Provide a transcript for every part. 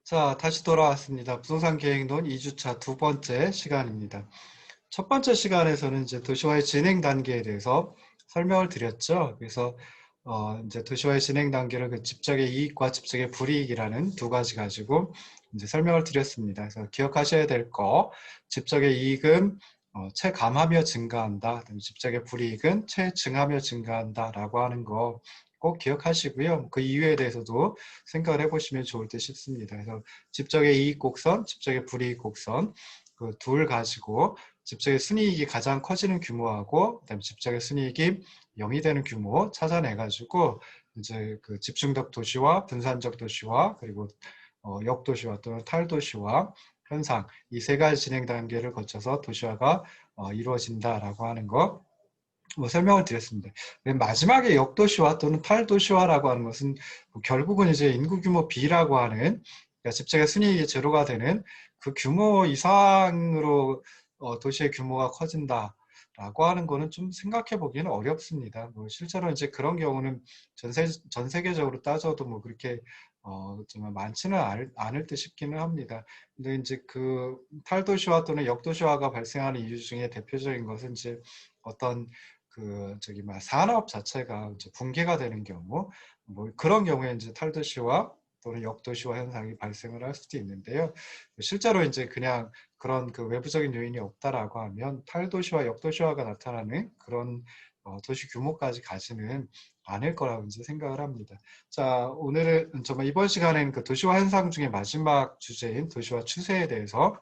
자, 다시 돌아왔습니다. 부동산 계획론 2주차 두 번째 시간입니다. 첫 번째 시간에서는 이제 도시화의 진행 단계에 대해서 설명을 드렸죠. 그래서 이제 도시화의 진행 단계를 그 집적의 이익과 집적의 불이익이라는 두 가지 가지고 이제 설명을 드렸습니다. 그래서 기억하셔야 될 거, 집적의 이익은 체감하며 증가한다. 집적의 불이익은 체증하며 증가한다라고 하는 거 꼭 기억하시고요. 그 이유에 대해서도 생각을 해보시면 좋을 듯 싶습니다. 그래서 집적의 이익 곡선, 집적의 불이익 곡선 그 둘 가지고 집적의 순이익이 가장 커지는 규모하고 그다음에 집적의 순이익이 0이 되는 규모 찾아내가지고 이제 그 집중적 도시와 분산적 도시와 그리고 역도시화 또는 탈도시화 현상 이 세 가지 진행 단계를 거쳐서 도시화가 이루어진다라고 하는 거 설명을 드렸습니다. 맨 마지막에 역도시화 또는 탈도시화라고 하는 것은 결국은 이제 인구 규모 B라고 하는 그러니까 집적의 순이익이 제로가 되는 그 규모 이상으로 도시의 규모가 커진다라고 하는 거는 좀 생각해 보기는 어렵습니다. 뭐 실제로 이제 그런 경우는 전 세계적으로 따져도 뭐 그렇게 정말 많지는 않을 듯 싶기는 합니다. 근데 이제 그 탈도시화 또는 역도시화가 발생하는 이유 중에 대표적인 것은 이제 어떤 산업 자체가 이제 붕괴가 되는 경우, 뭐 그런 경우에 이제 탈도시화 또는 역도시화 현상이 발생을 할 수도 있는데요. 실제로 이제 그냥 그런 그 외부적인 요인이 없다라고 하면 탈도시화, 역도시화가 나타나는 그런 도시 규모까지 가지는 않을 거라고 이제 생각을 합니다. 자, 오늘은 정말 이번 시간에는 그 도시화 현상 중에 마지막 주제인 도시화 추세에 대해서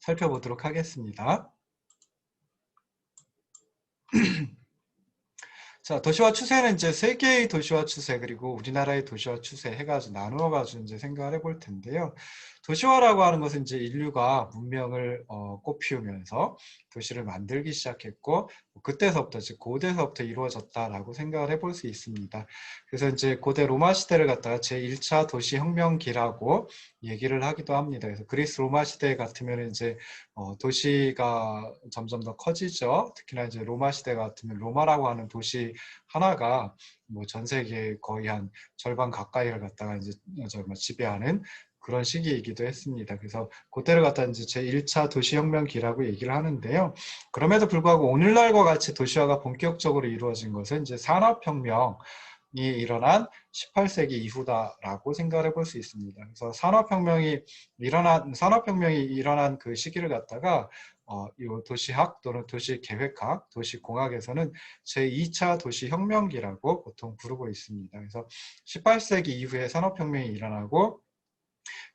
살펴보도록 하겠습니다. 자, 도시화 추세는 이제 세계의 도시화 추세 그리고 우리나라의 도시화 추세 해가지고 나누어가지고 이제 생각을 해볼 텐데요. 도시화라고 하는 것은 이제 인류가 문명을 꽃피우면서 도시를 만들기 시작했고 그때서부터 즉 고대서부터 이루어졌다라고 생각을 해볼 수 있습니다. 그래서 이제 고대 로마 시대를 갖다가 제1차 도시혁명기라고 얘기를 하기도 합니다. 그래서 그리스 로마 시대 같으면 이제 도시가 점점 더 커지죠. 특히나 이제 로마 시대 같으면 로마라고 하는 도시 하나가 뭐 전 세계 거의 한 절반 가까이를 갖다가 이제 지배하는 그런 시기이기도 했습니다. 그래서 그때를 갖다 이제 제1차 도시혁명기라고 얘기를 하는데요. 그럼에도 불구하고 오늘날과 같이 도시화가 본격적으로 이루어진 것은 이제 산업혁명이 일어난 18세기 이후다라고 생각을 해볼 수 있습니다. 그래서 산업혁명이 일어난 그 시기를 갖다가 이 도시학 또는 도시계획학, 도시공학에서는 제2차 도시혁명기라고 보통 부르고 있습니다. 그래서 18세기 이후에 산업혁명이 일어나고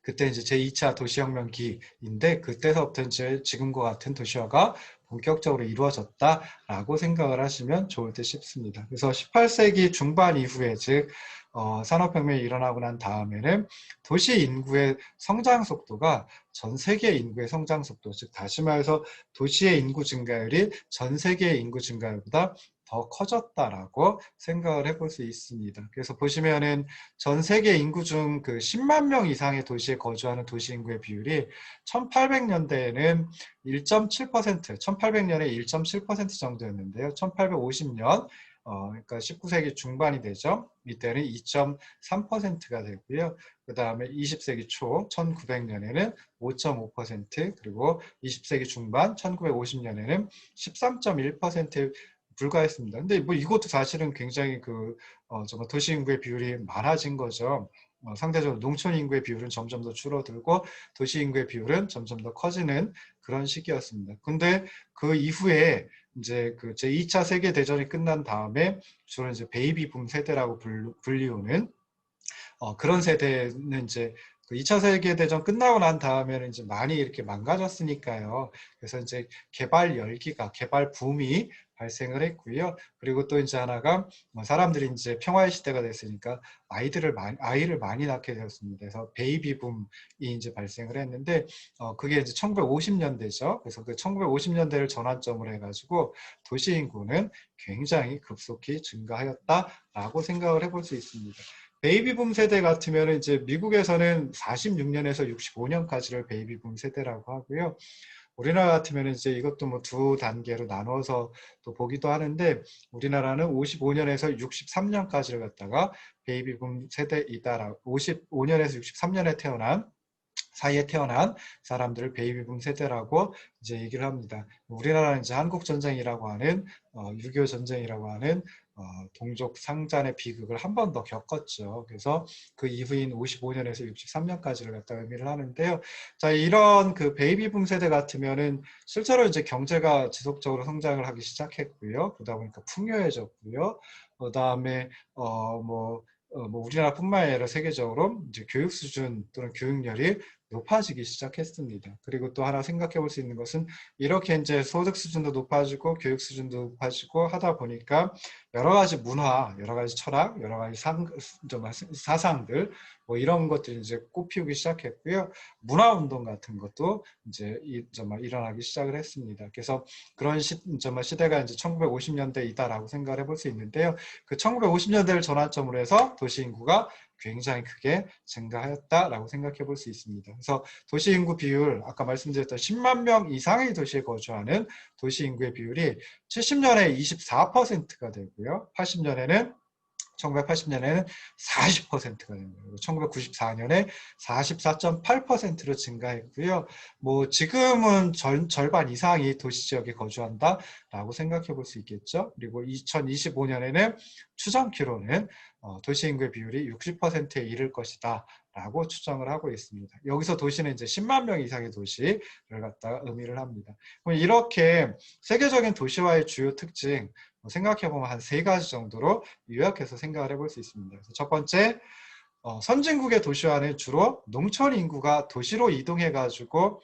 그때 이제 제2차 도시혁명기인데 그때서부터 이제 지금과 같은 도시화가 본격적으로 이루어졌다라고 생각을 하시면 좋을 듯 싶습니다. 그래서 18세기 중반 이후에 즉 산업혁명이 일어나고 난 다음에는 도시 인구의 성장 속도가 전 세계 인구의 성장 속도, 즉 다시 말해서 도시의 인구 증가율이 전 세계의 인구 증가율보다 더 커졌다라고 생각을 해볼 수 있습니다. 그래서 보시면은 전 세계 인구 중 그 10만 명 이상의 도시에 거주하는 도시 인구의 비율이 1800년대에는 1.7%, 1800년에 1.7% 정도였는데요. 1850년, 그러니까 19세기 중반이 되죠. 이때는 2.3%가 되고요. 그 다음에 20세기 초 1900년에는 5.5%, 그리고 20세기 중반 1950년에는 13.1%에 불과했습니다. 근데 뭐 이것도 사실은 굉장히 정말 도시 인구의 비율이 많아진 거죠. 상대적으로 농촌 인구의 비율은 점점 더 줄어들고 도시 인구의 비율은 점점 더 커지는 그런 시기였습니다. 근데 그 이후에 이제 그 제2차 세계 대전이 끝난 다음에 주로 이제 베이비 붐 세대라고 불리우는 그런 세대는 이제 그 2차 세계대전 끝나고 난 다음에는 이제 많이 이렇게 망가졌으니까요. 그래서 이제 개발 열기가, 개발 붐이 발생을 했고요. 그리고 또 이제 하나가 사람들이 이제 평화의 시대가 됐으니까 아이를 많이 낳게 되었습니다. 그래서 베이비 붐이 이제 발생을 했는데 그게 이제 1950년대죠. 그래서 그 1950년대를 전환점으로 해가지고 도시 인구는 굉장히 급속히 증가하였다라고 생각을 해볼 수 있습니다. 베이비붐 세대 같으면 이제 미국에서는 46년에서 65년까지를 베이비붐 세대라고 하고요. 우리나라 같으면 이제 이것도 뭐 두 단계로 나눠서 또 보기도 하는데, 우리나라는 55년에서 63년까지를 갖다가 베이비붐 세대이다라고, 55년에서 63년에 태어난 사이에 태어난 사람들을 베이비붐 세대라고 이제 얘기를 합니다. 우리나라는 이제 한국 전쟁이라고 하는 6.25 전쟁이라고 하는 동족 상잔의 비극을 한 번 더 겪었죠. 그래서 그 이후인 55년에서 63년까지를 갖다 의미를 하는데요. 자, 이런 그 베이비붐 세대 같으면은 실제로 이제 경제가 지속적으로 성장을 하기 시작했고요. 그러다 보니까 풍요해졌고요. 그다음에 뭐 우리나라뿐만 아니라 세계적으로 이제 교육 수준 또는 교육열이 높아지기 시작했습니다. 그리고 또 하나 생각해 볼 수 있는 것은, 이렇게 이제 소득 수준도 높아지고 교육 수준도 높아지고 하다 보니까 여러 가지 문화, 여러 가지 철학, 여러 가지 사상들 뭐 이런 것들이 이제 꽃피우기 시작했고요. 문화 운동 같은 것도 이제 일어나기 시작을 했습니다. 그래서 그런 시대가 이제 1950년대이다라고 생각을 해볼 수 있는데요. 그 1950년대를 전환점으로 해서 도시 인구가 굉장히 크게 증가하였다라고 생각해 볼 수 있습니다. 그래서 도시 인구 비율, 아까 말씀드렸던 10만 명 이상의 도시에 거주하는 도시 인구의 비율이 70년에 24%가 되고요. 1980년에는 40%가 된 거예요. 1994년에 44.8%로 증가했고요. 뭐 지금은 절반 이상이 도시 지역에 거주한다라고 생각해 볼 수 있겠죠. 그리고 2025년에는 추정키로는 도시 인구의 비율이 60%에 이를 것이다 라고 추정을 하고 있습니다. 여기서 도시는 이제 10만 명 이상의 도시를 갖다가 의미를 합니다. 이렇게 세계적인 도시화의 주요 특징 생각해보면 한 3가지 정도로 요약해서 생각을 해볼 수 있습니다. 그래서 첫 번째, 선진국의 도시화는 주로 농촌 인구가 도시로 이동해가지고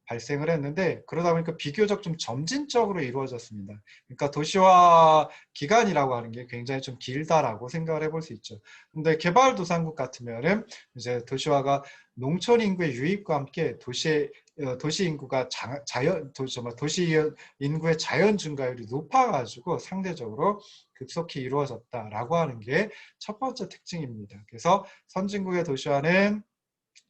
발생을 했는데, 그러다 보니까 비교적 좀 점진적으로 이루어졌습니다. 그러니까 도시화 기간이라고 하는 게 굉장히 좀 길다라고 생각을 해볼 수 있죠. 근데 개발도상국 같으면은 이제 도시화가 농촌 인구의 유입과 함께 도시 인구가 도시 인구의 자연 증가율이 높아가지고 상대적으로 급속히 이루어졌다라고 하는 게 첫 번째 특징입니다. 그래서 선진국의 도시화는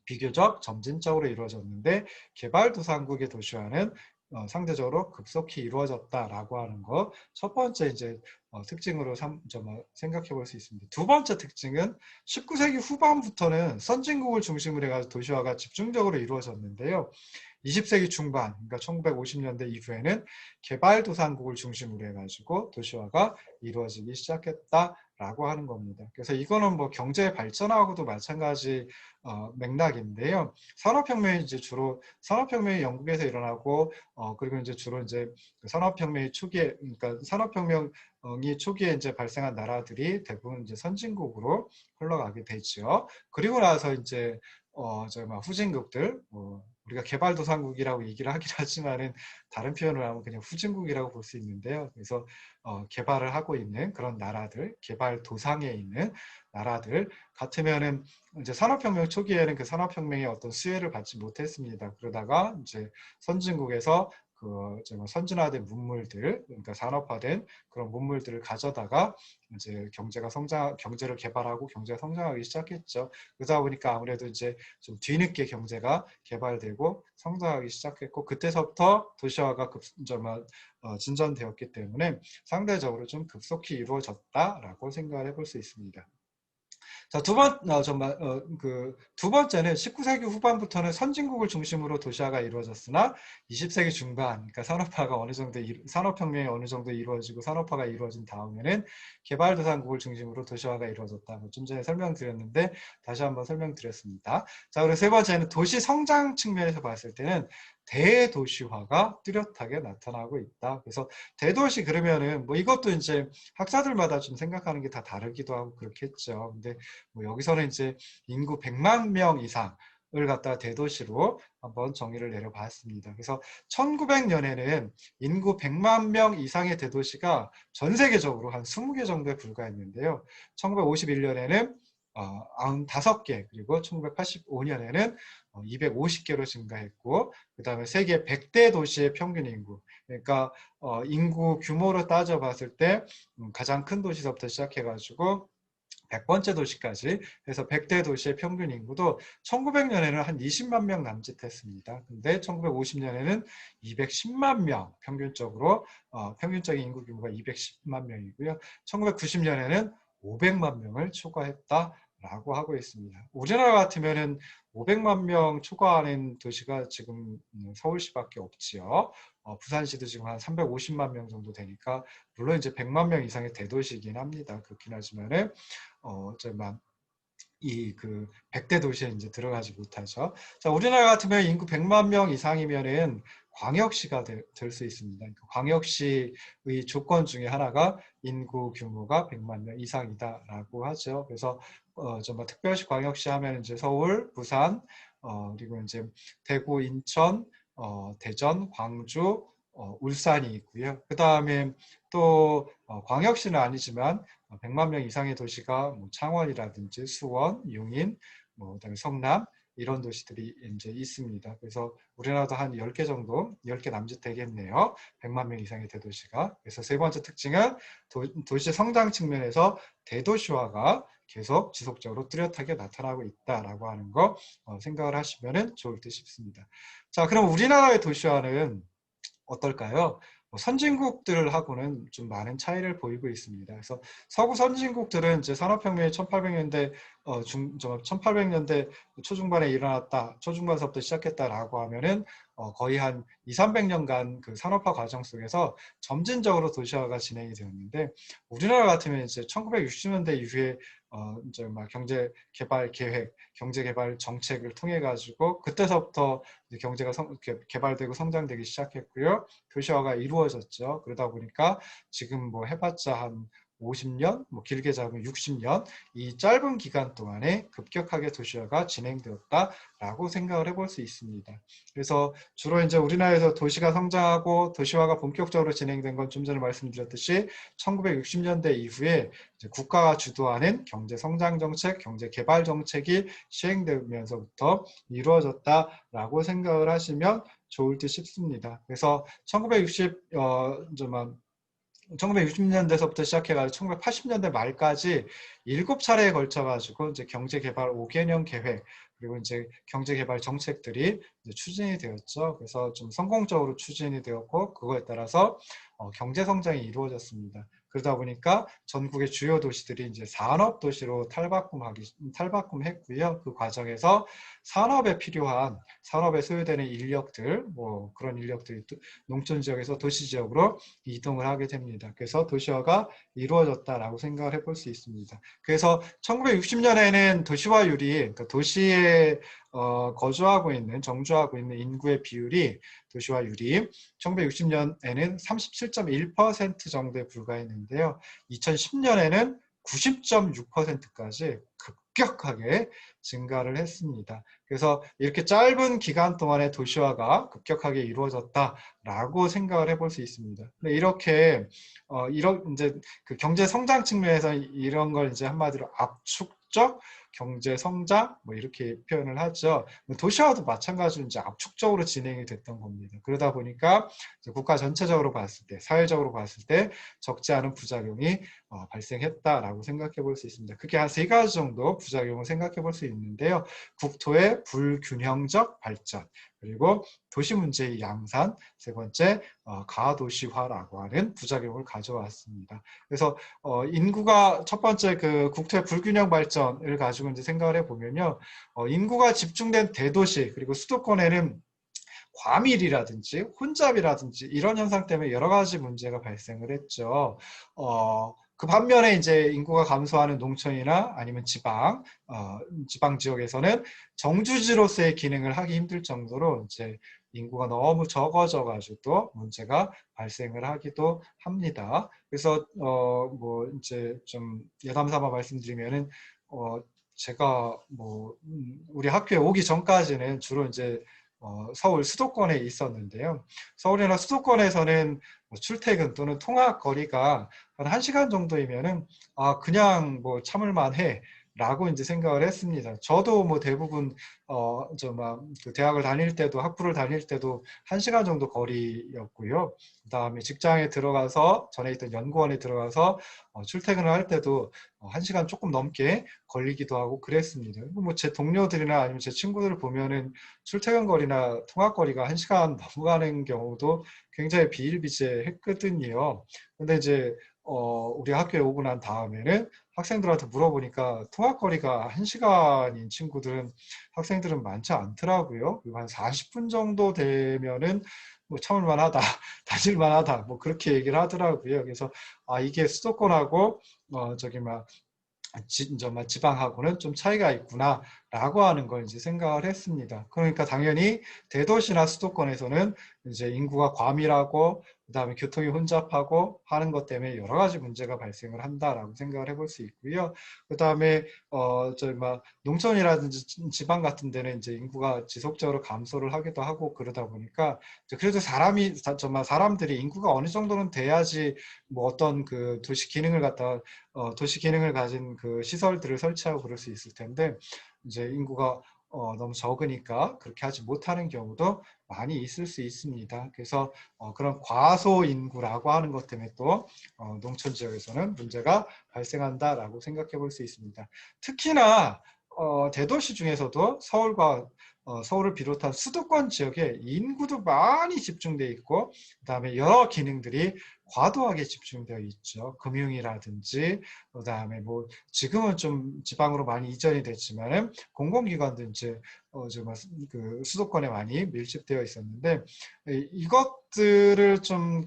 비교적 점진적으로 이루어졌는데, 개발도상국의 도시화는 상대적으로 급속히 이루어졌다라고 하는 거, 첫 번째 이제 특징으로 생각해 볼 수 있습니다. 두 번째 특징은 19세기 후반부터는 선진국을 중심으로 해가지고 도시화가 집중적으로 이루어졌는데요. 20세기 중반, 그러니까 1950년대 이후에는 개발도상국을 중심으로 해가지고 도시화가 이루어지기 시작했다라고 하는 겁니다. 그래서 이거는 뭐 경제 발전하고도 마찬가지 맥락인데요. 산업혁명이 이제 주로 산업혁명이 영국에서 일어나고 그리고 이제 주로 이제 산업혁명의 초기에, 그러니까 산업혁명이 초기에 이제 발생한 나라들이 대부분 이제 선진국으로 흘러가게 되죠. 그리고 나서 이제 후진국들, 우리가 개발도상국이라고 얘기를 하긴 하지만은 다른 표현을 하면 그냥 후진국이라고 볼 수 있는데요. 그래서 개발을 하고 있는 그런 나라들, 개발도상에 있는 나라들 같으면은 이제 산업혁명 초기에는 그 산업혁명의 어떤 수혜를 받지 못했습니다. 그러다가 이제 선진국에서 선진화된 문물들, 그러니까 산업화된 그런 문물들을 가져다가 이제 경제를 개발하고 경제가 성장하기 시작했죠. 그러다 보니까 아무래도 이제 좀 뒤늦게 경제가 개발되고 성장하기 시작했고, 그때서부터 도시화가 진전되었기 때문에 상대적으로 좀 급속히 이루어졌다라고 생각을 해볼 수 있습니다. 자, 두 번째는 19세기 후반부터는 선진국을 중심으로 도시화가 이루어졌으나 20세기 중반, 그러니까 산업혁명이 어느 정도 이루어지고 산업화가 이루어진 다음에는 개발도상국을 중심으로 도시화가 이루어졌다. 좀 전에 설명드렸는데 다시 한번 설명드렸습니다. 자, 그리고 세 번째는 도시 성장 측면에서 봤을 때는 대도시화가 뚜렷하게 나타나고 있다. 그래서 대도시 그러면은 뭐 이것도 이제 학자들마다 좀 생각하는 게 다 다르기도 하고 그렇겠죠. 근데 뭐 여기서는 이제 인구 100만 명 이상을 갖다가 대도시로 한번 정의를 내려봤습니다. 그래서 1900년에는 인구 100만 명 이상의 대도시가 전 세계적으로 한 20개 정도에 불과했는데요. 1951년에는 95개, 그리고 1985년에는 250개로 증가했고, 그 다음에 세계 100대 도시의 평균 인구, 그러니까 인구 규모로 따져봤을 때 가장 큰 도시서부터 시작해가지고 100번째 도시까지 해서 100대 도시의 평균 인구도 1900년에는 한 20만 명 남짓했습니다. 근데 1950년에는 210만 명 평균적으로 평균적인 인구 규모가 210만 명이고요. 1990년에는 500만 명을 초과했다라고 하고 있습니다. 우리나라 같으면은 500만 명 초과하는 도시가 지금 서울시밖에 없지요. 부산시도 지금 한 350만 명 정도 되니까 물론 이제 100만 명 이상의 대도시이긴 합니다. 그렇긴 하지만은 정말 이 100대 도시에 이제 들어가지 못하죠. 자, 우리나라 같으면 인구 100만 명 이상이면은 광역시가 될 수 있습니다. 그러니까 광역시의 조건 중에 하나가 인구 규모가 100만 명 이상이다라고 하죠. 그래서 정말 특별시 광역시 하면 이제 서울, 부산, 그리고 이제 대구, 인천, 대전, 광주, 울산이 있고요. 그 다음에 또 광역시는 아니지만 100만 명 이상의 도시가 뭐 창원이라든지 수원, 용인, 그다음에 성남 이런 도시들이 이제 있습니다. 그래서 우리나라도 한 10개 정도, 10개 남짓 되겠네요. 100만 명 이상의 대도시가. 그래서 세 번째 특징은 도시 성장 측면에서 대도시화가 계속 지속적으로 뚜렷하게 나타나고 있다라고 하는 거 생각을 하시면 좋을 듯 싶습니다. 자, 그럼 우리나라의 도시화는 어떨까요? 선진국들하고는 좀 많은 차이를 보이고 있습니다. 그래서 서구 선진국들은 이제 산업혁명이 1800년대 1800년대 초중반에 일어났다, 초중반서부터 시작했다라고 하면은 거의 한 2, 300년간 그 산업화 과정 속에서 점진적으로 도시화가 진행이 되었는데 우리나라 같으면 이제 1960년대 이후에 이제 막 경제 개발 계획, 경제 개발 정책을 통해 가지고 그때서부터 경제가 개발되고 성장되기 시작했고요. 도시화가 이루어졌죠. 그러다 보니까 지금 뭐 해봤자 한 50년, 뭐 길게 잡으면 60년, 이 짧은 기간 동안에 급격하게 도시화가 진행되었다라고 생각을 해볼 수 있습니다. 그래서 주로 이제 우리나라에서 도시가 성장하고 도시화가 본격적으로 진행된 건 좀 전에 말씀드렸듯이 1960년대 이후에 국가가 주도하는 경제 성장 정책, 경제 개발 정책이 시행되면서부터 이루어졌다라고 생각을 하시면 좋을 듯 싶습니다. 그래서 1960년대서부터 시작해가지고 1980년대 말까지 7차례에 걸쳐가지고 이제 경제개발 5개년 계획 그리고 이제 경제개발 정책들이 이제 추진이 되었죠. 그래서 좀 성공적으로 추진이 되었고 그거에 따라서 경제성장이 이루어졌습니다. 그러다 보니까 전국의 주요 도시들이 이제 산업 도시로 탈바꿈했고요. 그 과정에서 산업에 소요되는 인력들, 뭐 그런 인력들이 농촌 지역에서 도시 지역으로 이동을 하게 됩니다. 그래서 도시화가 이루어졌다라고 생각을 해볼 수 있습니다. 그래서 1960년에는 도시화율이, 그러니까 도시에 정주하고 있는 인구의 비율이 도시화율이 1960년에는 37.1% 정도에 불과했는데요. 2010년에는 90.6%까지 급격하게 증가를 했습니다. 그래서 이렇게 짧은 기간 동안에 도시화가 급격하게 이루어졌다라고 생각을 해볼 수 있습니다. 근데 이렇게 이런 이제 그 경제 성장 측면에서 이런 걸 이제 한마디로 압축적 경제 성장 뭐 이렇게 표현을 하죠. 도시화도 마찬가지로 이제 압축적으로 진행이 됐던 겁니다. 그러다 보니까 국가 전체적으로 봤을 때, 사회적으로 봤을 때 적지 않은 부작용이 발생했다라고 생각해 볼 수 있습니다. 그게 한 3가지 정도 부작용을 생각해 볼 수 있는데요. 국토의 불균형적 발전, 그리고 도시 문제의 양산, 세 번째 가도시화라고 하는 부작용을 가져왔습니다. 그래서 인구가 첫 번째 그 국토의 불균형 발전을 가지고 이제 생각을 해보면요, 인구가 집중된 대도시 그리고 수도권에는 과밀이라든지 혼잡이라든지 이런 현상 때문에 여러 가지 문제가 발생을 했죠. 그 반면에 이제 인구가 감소하는 농촌이나 아니면 지방 지역에서는 정주지로서의 기능을 하기 힘들 정도로 이제 인구가 너무 적어져 가지고 문제가 발생을 하기도 합니다. 그래서 뭐 이제 좀 예담삼아 말씀드리면은 제가 뭐 우리 학교에 오기 전까지는 주로 이제 서울 수도권에 있었는데요. 서울이나 수도권에서는 출퇴근 또는 통학 거리가 한 1시간 정도이면은 그냥 뭐 참을만 해 라고 이제 생각을 했습니다. 저도 뭐 대부분 그 대학을 다닐 때도 학부를 다닐 때도 1시간 정도 거리였고요. 그다음에 직장에 들어가서 전에 있던 연구원에 들어가서 출퇴근을 할 때도 1시간 조금 넘게 걸리기도 하고 그랬습니다. 뭐 제 동료들이나 아니면 제 친구들을 보면은 출퇴근 거리나 통학 거리가 1시간 넘어가는 경우도 굉장히 비일비재했거든요. 근데 이제 우리 학교에 오고 난 다음에는 학생들한테 물어보니까 통학거리가 1시간인 친구들은 학생들은 많지 않더라고요. 그리고 한 40분 정도 되면은 뭐 참을만 하다, 다질만 하다, 뭐 그렇게 얘기를 하더라고요. 그래서 이게 수도권하고 저기 막 정말 지방하고는 좀 차이가 있구나라고 하는 걸 이제 생각을 했습니다. 그러니까 당연히 대도시나 수도권에서는 이제 인구가 과밀하고 그다음에 교통이 혼잡하고 하는 것 때문에 여러 가지 문제가 발생을 한다라고 생각을 해볼 수 있고요. 그다음에 저희 막 농촌이라든지 지방 같은 데는 이제 인구가 지속적으로 감소를 하기도 하고 그러다 보니까 그래도 정말 사람들이 인구가 어느 정도는 돼야지 뭐 어떤 그 도시 기능을 갖다 도시 기능을 가진 그 시설들을 설치하고 그럴 수 있을 텐데 이제 인구가 너무 적으니까 그렇게 하지 못하는 경우도 많이 있을 수 있습니다. 그래서 그런 과소 인구라고 하는 것 때문에 또 농촌 지역에서는 문제가 발생한다라고 생각해 볼 수 있습니다. 특히나 대도시 중에서도 서울을 비롯한 수도권 지역에 인구도 많이 집중돼 있고 그다음에 여러 기능들이 과도하게 집중되어 있죠. 금융이라든지 그다음에 뭐 지금은 좀 지방으로 많이 이전이 됐지만은 공공기관도 이제 정말 그 수도권에 많이 밀집되어 있었는데 이것들을 좀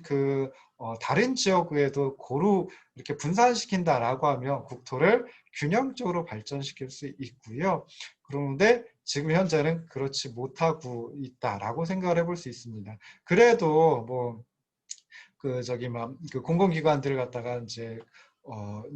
다른 지역에도 고루 이렇게 분산시킨다라고 하면 국토를 균형적으로 발전시킬 수 있고요. 그런데 지금 현재는 그렇지 못하고 있다라고 생각을 해볼 수 있습니다. 그래도 뭐 그 공공기관들을 갖다가 이제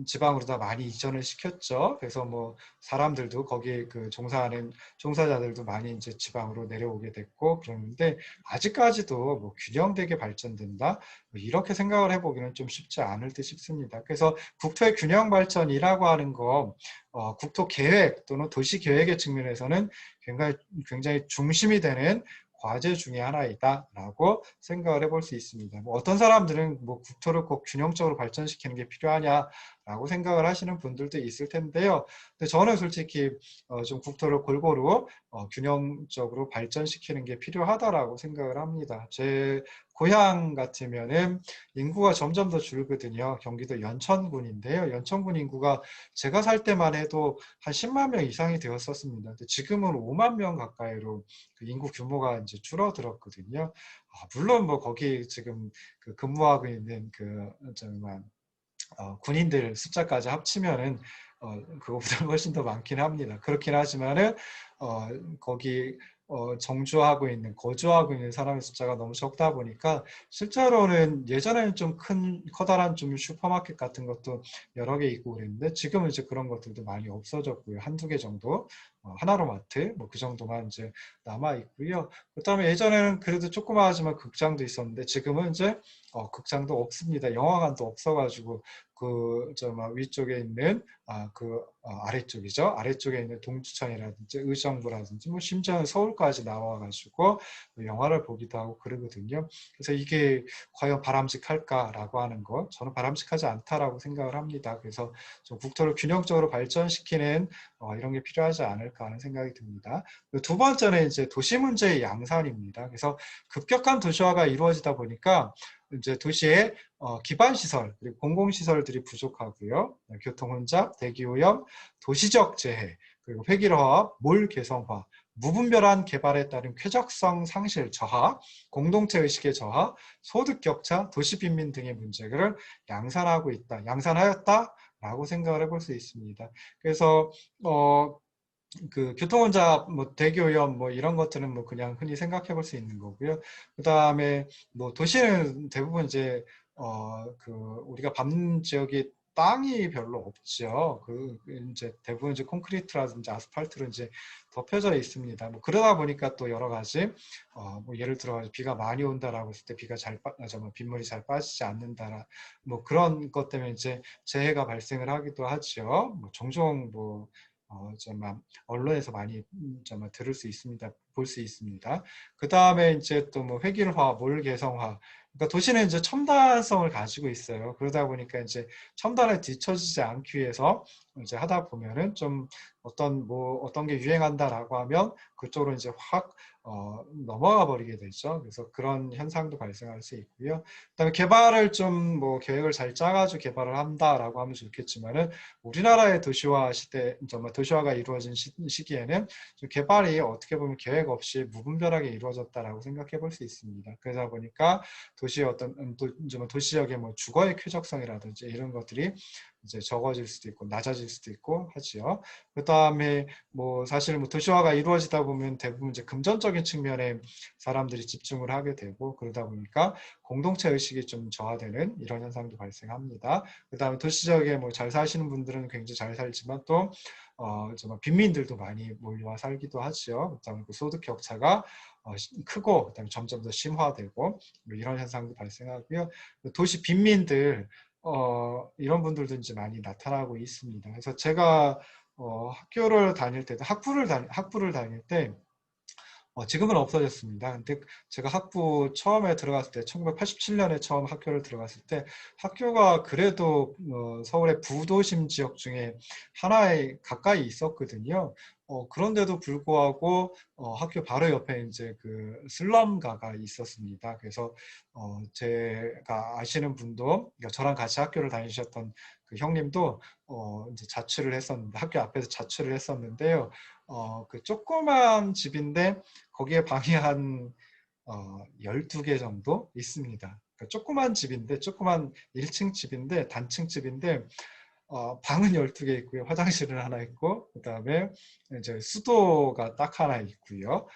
지방으로 다 많이 이전을 시켰죠. 그래서 뭐 사람들도 거기에 그 종사하는 종사자들도 많이 이제 지방으로 내려오게 됐고 그러는데 아직까지도 뭐 균형되게 발전된다 뭐 이렇게 생각을 해보기는 좀 쉽지 않을 듯 싶습니다. 그래서 국토의 균형 발전이라고 하는 거 국토 계획 또는 도시 계획의 측면에서는 굉장히 중심이 되는 과제 중에 하나이다라고 생각을 해볼 수 있습니다. 뭐 어떤 사람들은 뭐 국토를 꼭 균형적으로 발전시키는 게 필요하냐라고 생각을 하시는 분들도 있을 텐데요. 근데 저는 솔직히 좀 국토를 골고루 균형적으로 발전시키는 게 필요하다라고 생각을 합니다. 제 고향 같으면은 인구가 점점 더 줄거든요. 경기도 연천군인데요. 연천군 인구가 제가 살 때만 해도 한 10만 명 이상이 되었었습니다. 근데 지금은 5만 명 가까이로 그 인구 규모가 이제 줄어들었거든요. 물론 뭐 거기 지금 그 근무하고 있는 그 정말 군인들 숫자까지 합치면은 그거보다 훨씬 더 많긴 합니다. 그렇긴 하지만은 거기 거주하고 있는 사람의 숫자가 너무 적다 보니까 실제로는 예전에는 좀 커다란 좀 슈퍼마켓 같은 것도 여러 개 있고 그랬는데 지금은 이제 그런 것들도 많이 없어졌고요. 한두 개 정도 하나로마트 뭐 그 정도만 이제 남아 있고요. 그다음에 예전에는 그래도 조그마하지만 극장도 있었는데 지금은 이제 극장도 없습니다. 영화관도 없어가지고 위쪽에 있는 아래쪽이죠. 아래쪽에 있는 동두천이라든지 의정부라든지 뭐 심지어는 서울까지 나와가지고 영화를 보기도 하고 그러거든요. 그래서 이게 과연 바람직할까라고 하는 거 저는 바람직하지 않다라고 생각을 합니다. 그래서 좀 국토를 균형적으로 발전시키는 이런 게 필요하지 않을까 하는 생각이 듭니다. 두 번째는 이제 도시 문제의 양산입니다. 그래서 급격한 도시화가 이루어지다 보니까 이제 도시의 기반 시설 그리고 공공 시설들이 부족하고요. 교통 혼잡, 대기 오염, 도시적 재해, 그리고 획일화와 몰 개성화, 무분별한 개발에 따른 쾌적성 상실 저하, 공동체 의식의 저하, 소득 격차, 도시 빈민 등의 문제를 양산하였다라고 생각을 해볼 수 있습니다. 그래서 그 교통혼잡, 뭐 대기오염, 뭐 이런 것들은 뭐 그냥 흔히 생각해 볼 수 있는 거고요. 그 다음에 뭐 도시는 대부분 이제 우리가 밤 지역이 땅이 별로 없죠. 이제 대부분 이제 콘크리트라든지 아스팔트로 이제 덮여져 있습니다. 뭐 그러다 보니까 또 여러 가지 뭐 예를 들어 비가 많이 온다라고 했을 때 비가 빗물이 잘 빠지지 않는다라 뭐 그런 것 때문에 이제 재해가 발생을 하기도 하죠. 뭐 종종 뭐 정말 언론에서 많이 정말 들을 수 있습니다. 볼 수 있습니다. 그 다음에 이제 또 뭐 획일화, 몰개성화. 그러니까 도시는 이제 첨단성을 가지고 있어요. 그러다 보니까 이제 첨단에 뒤처지지 않기 위해서 이제 하다 보면은 좀 어떤 게 유행한다라고 하면 그쪽으로 이제 확 넘어가 버리게 되죠. 그래서 그런 현상도 발생할 수 있고요. 그다음에 개발을 좀 뭐 계획을 잘 짜가지고 개발을 한다라고 하면 좋겠지만은 우리나라의 도시화 시대, 정말 도시화가 이루어진 시기에는 좀 개발이 어떻게 보면 계획 없이 무분별하게 이루어졌다라고 생각해 볼 수 있습니다. 그러다 보니까 도시의 도시역의 뭐 주거의 쾌적성이라든지 이런 것들이 이제 적어질 수도 있고 낮아질 수도 있고 하지요. 그 다음에 뭐 사실 뭐 도시화가 이루어지다 보면 대부분 이제 금전적인 측면에 사람들이 집중을 하게 되고 그러다 보니까 공동체 의식이 좀 저하되는 이런 현상도 발생합니다. 그 다음에 도시지역에 뭐 잘 사시는 분들은 굉장히 잘 살지만 또 정말 빈민들도 많이 몰려와 살기도 하죠. 그다음에 그 소득 격차가 크고 그다음에 점점 더 심화되고 뭐 이런 현상도 발생하고요. 도시 빈민들 이런 분들도 이제 많이 나타나고 있습니다. 그래서 제가 학교를 다닐 때도 학부를 다닐 때 지금은 없어졌습니다. 근데 제가 학부 처음에 들어갔을 때 1987년에 처음 학교를 들어갔을 때 학교가 그래도 서울의 부도심 지역 중에 하나에 가까이 있었거든요. 그런데도 불구하고 학교 바로 옆에 이제 그 슬럼가가 있었습니다. 그래서 제가 아시는 분도 그러니까 저랑 같이 학교를 다니셨던 그 형님도 이제 자취를 했었는데 학교 앞에서 자취를 했었는데요. 그 조그만 집인데 거기에 방이 한 12개 정도 있습니다. 그러니까 조그만 집인데 조그만 1층 집인데 단층 집인데 방은 12개 있고요. 화장실은 하나 있고 그다음에 이제 수도가 딱 하나 있고요.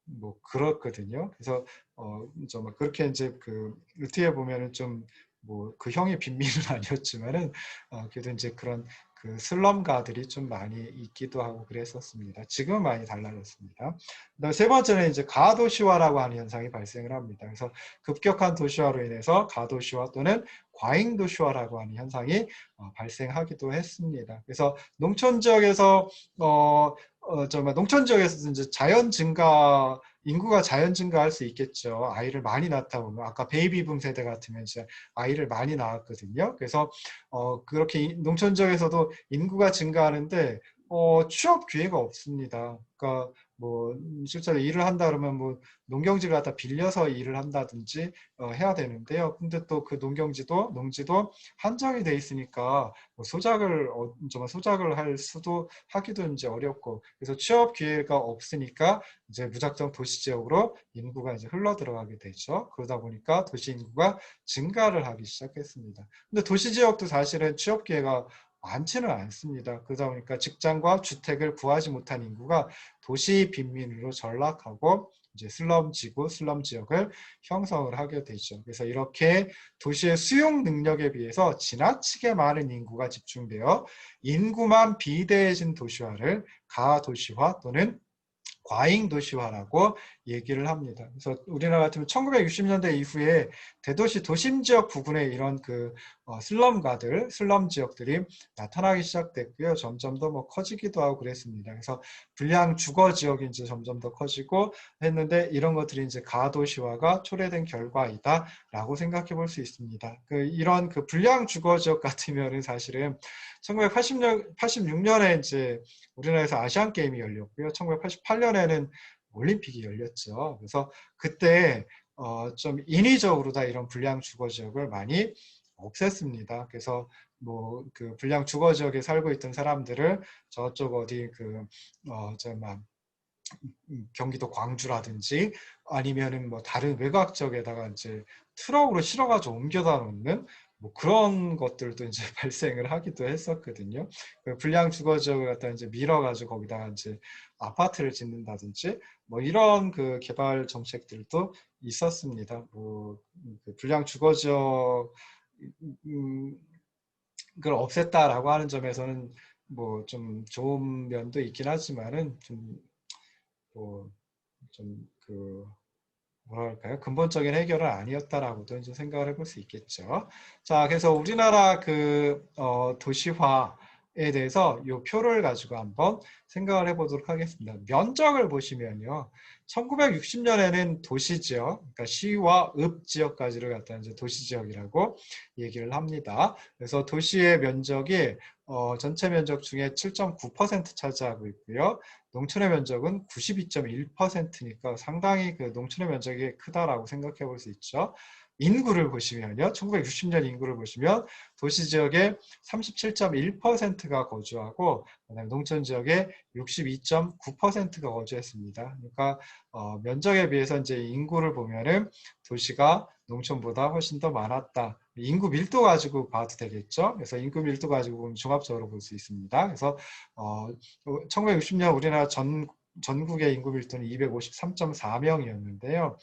뭐 그렇거든요. 그래서 좀 그렇게 이제 그 어떻게 보면은 좀 뭐 그 형이 빈민은 아니었지만은 그래도 이제 그런 그 슬럼가들이 좀 많이 있기도 하고 그랬었습니다. 지금은 많이 달라졌습니다. 그다음에 세 번째는 이제 가도시화라고 하는 현상이 발생을 합니다. 그래서 급격한 도시화로 인해서 가도시화 또는 과잉 도시화라고 하는 현상이 발생하기도 했습니다. 그래서 농촌 지역에서 정말 농촌 지역에서 이제 인구가 자연 증가할 수 있겠죠. 아이를 많이 낳다 보면 아까 베이비붐 세대 같으면 이제 아이를 많이 낳았거든요. 그래서 그렇게 농촌 지역에서도 인구가 증가하는데 취업 기회가 없습니다. 그러니까 뭐 실제로 일을 한다 그러면 뭐 농경지를 갖다 빌려서 일을 한다든지 해야 되는데요. 근데 또 그 농지도 한정이 돼 있으니까 뭐 소작을 할 수도 하기도 이제 어렵고 그래서 취업 기회가 없으니까 이제 무작정 도시 지역으로 인구가 이제 흘러 들어가게 되죠. 그러다 보니까 도시 인구가 증가를 하기 시작했습니다. 근데 도시 지역도 사실은 취업 기회가 많지는 않습니다. 그러다 보니까 직장과 주택을 구하지 못한 인구가 도시 빈민으로 전락하고 이제 슬럼 지역을 형성을 하게 되죠. 그래서 이렇게 도시의 수용 능력에 비해서 지나치게 많은 인구가 집중되어 인구만 비대해진 도시화를 가도시화 또는 과잉 도시화라고 얘기를 합니다. 그래서 우리나라 같으면 1960년대 이후에 대도시 도심 지역 부근에 이런 그 슬럼 지역들이 나타나기 시작됐고요. 점점 더 뭐 커지기도 하고 그랬습니다. 그래서 불량 주거 지역이 이제 점점 더 커지고 했는데 이런 것들이 이제 가도시화가 초래된 결과이다라고 생각해 볼 수 있습니다. 이런 그 불량 주거 지역 같으면은 사실은 1986년에 이제 우리나라에서 아시안 게임이 열렸고요. 1988년에는 올림픽이 열렸죠. 그래서 그때 좀 인위적으로 다 이런 불량 주거 지역을 많이 없앴습니다. 그래서 뭐 그 불량 주거 지역에 살고 있던 사람들을 저쪽 어디 그저막 경기도 광주라든지 아니면은 뭐 다른 외곽 지역에다가 이제 트럭으로 실어가지고 옮겨다 놓는 뭐 그런 것들도 이제 발생을 하기도 했었거든요. 그 불량 주거 지역을 갖다 이제 밀어가지고 거기다가 이제 아파트를 짓는다든지 뭐 이런 그 개발 정책들도 있었습니다. 뭐그 불량 주거 지역 그걸 없앴다라고 하는 점에서는 뭐 좀 좋은 면도 있긴 하지만은 좀뭐좀그 뭐랄까요? 근본적인 해결은 아니었다라고도 이제 생각을 해볼 수 있겠죠. 자, 그래서 우리나라 도시화에 대해서 이 표를 가지고 한번 생각을 해보도록 하겠습니다. 면적을 보시면요. 1960년에는 도시지역, 그러니까 시와 읍 지역까지를 갖다 이제 도시지역이라고 얘기를 합니다. 그래서 도시의 면적이 전체 면적 중에 7.9% 차지하고 있고요. 농촌의 면적은 92.1%니까 상당히 그 농촌의 면적이 크다라고 생각해 볼 수 있죠. 인구를 보시면요. 1960년 인구를 보시면 도시 지역에 37.1%가 거주하고 그다음에 농촌 지역에 62.9%가 거주했습니다. 그러니까 면적에 비해서 이제 인구를 보면은 도시가 농촌보다 훨씬 더 많았다. 인구 밀도 가지고 봐도 되겠죠. 그래서 인구 밀도 가지고 보면 종합적으로 볼 수 있습니다. 그래서 1960년 우리나라 전국의 인구 밀도는 253.4명이었는데요.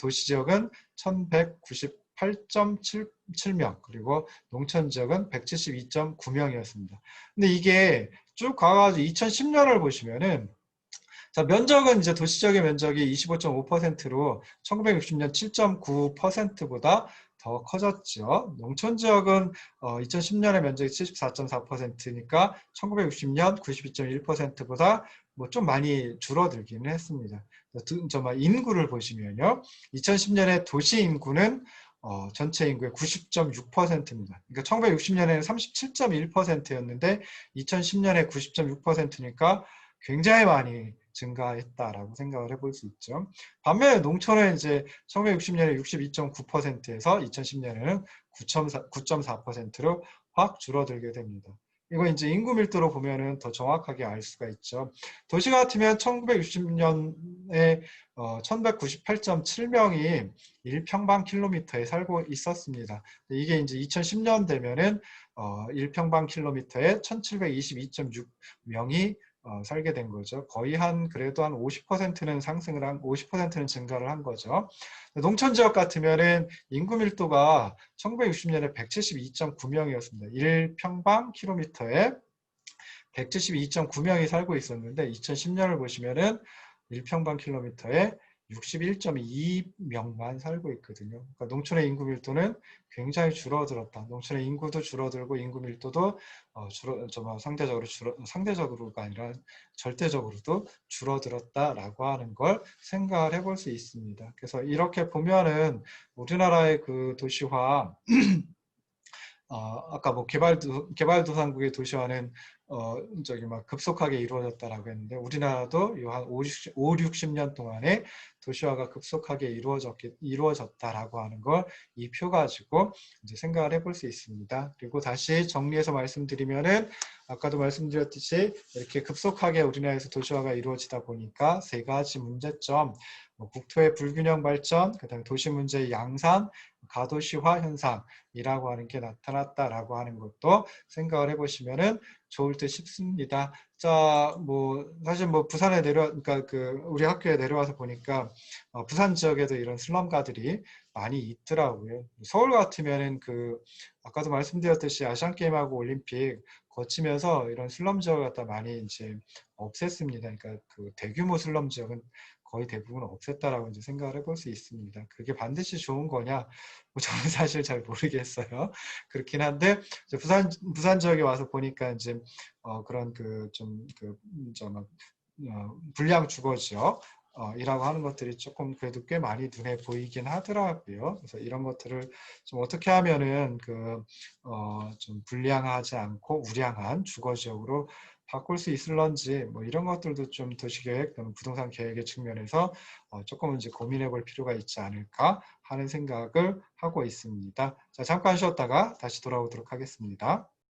도시 지역은 1198.7명, 그리고 농촌 지역은 172.9명이었습니다. 근데 이게 쭉 가가지고 2010년을 보시면은 자, 면적은 이제 도시적인 면적이 25.5%로 1960년 7.9%보다 더 커졌죠. 농촌 지역은 2010년의 면적이 74.4%니까 1960년 92.1%보다 뭐 좀 많이 줄어들기는 했습니다. 정말 인구를 보시면요. 2010년에 도시 인구는 전체 인구의 90.6%입니다. 그러니까 1960년에는 37.1%였는데 2010년에 90.6%니까 굉장히 많이 증가했다라고 생각을 해볼 수 있죠. 반면에 농촌은 이제 1960년에 62.9%에서 2010년에는 9.4%로 확 줄어들게 됩니다. 이거 이제 인구 밀도로 보면은 더 정확하게 알 수가 있죠. 도시 같으면 1960년에 1198.7명이 1평방킬로미터에 살고 있었습니다. 이게 이제 2010년 되면은 1평방킬로미터에 1722.6명이 살게 된 거죠. 거의 그래도 한 50%는 상승을 50%는 증가를 한 거죠. 농촌 지역 같으면은 인구 밀도가 1960년에 172.9명이었습니다. 1평방 킬로미터에 172.9명이 살고 있었는데 2010년을 보시면은 1평방 킬로미터에 61.2명만 살고 있거든요. 그러니까 농촌의 인구 밀도는 굉장히 줄어들었다. 농촌의 인구도 줄어들고 인구 밀도도 상대적으로가 아니라 절대적으로도 줄어들었다라고 하는 걸 생각을 해볼 수 있습니다. 그래서 이렇게 보면은 우리나라의 그 도시화 아까 뭐 개발도상국의 도시화는 막 급속하게 이루어졌다라고 했는데 우리나라도 한 5, 60년 동안에 도시화가 급속하게 이루어졌다라고 하는 걸 이 표 가지고 이제 생각을 해볼 수 있습니다. 그리고 다시 정리해서 말씀드리면은 아까도 말씀드렸듯이 이렇게 급속하게 우리나라에서 도시화가 이루어지다 보니까 세 가지 문제점, 국토의 불균형 발전, 그다음에 도시 문제의 양산, 가도시화 현상이라고 하는 게 나타났다라고 하는 것도 생각을 해보시면은 좋을 듯 싶습니다. 자, 사실 부산에 그러니까 우리 학교에 내려와서 보니까 부산 지역에도 이런 슬럼가들이 많이 있더라고요. 서울 같으면은 아까도 말씀드렸듯이 아시안 게임하고 올림픽 거치면서 이런 슬럼 지역을 갖다 많이 이제 없앴습니다. 그러니까 대규모 슬럼 지역은 거의 대부분 없앴다라고 이제 생각을 해볼 수 있습니다. 그게 반드시 좋은 거냐? 저는 사실 잘 모르겠어요. 그렇긴 한데 부산 지역에 와서 보니까 이제 그런 불량 주거 지역 이라고 하는 것들이 조금 그래도 꽤 많이 눈에 보이긴 하더라고요. 그래서 이런 것들을 좀 어떻게 하면은 좀 불량하지 않고 우량한 주거 지역으로 바꿀 수 있을런지 이런 것들도 좀 도시계획 또는 부동산 계획의 측면에서 조금 이제 고민해 볼 필요가 있지 않을까 하는 생각을 하고 있습니다. 자, 잠깐 쉬었다가 다시 돌아오도록 하겠습니다.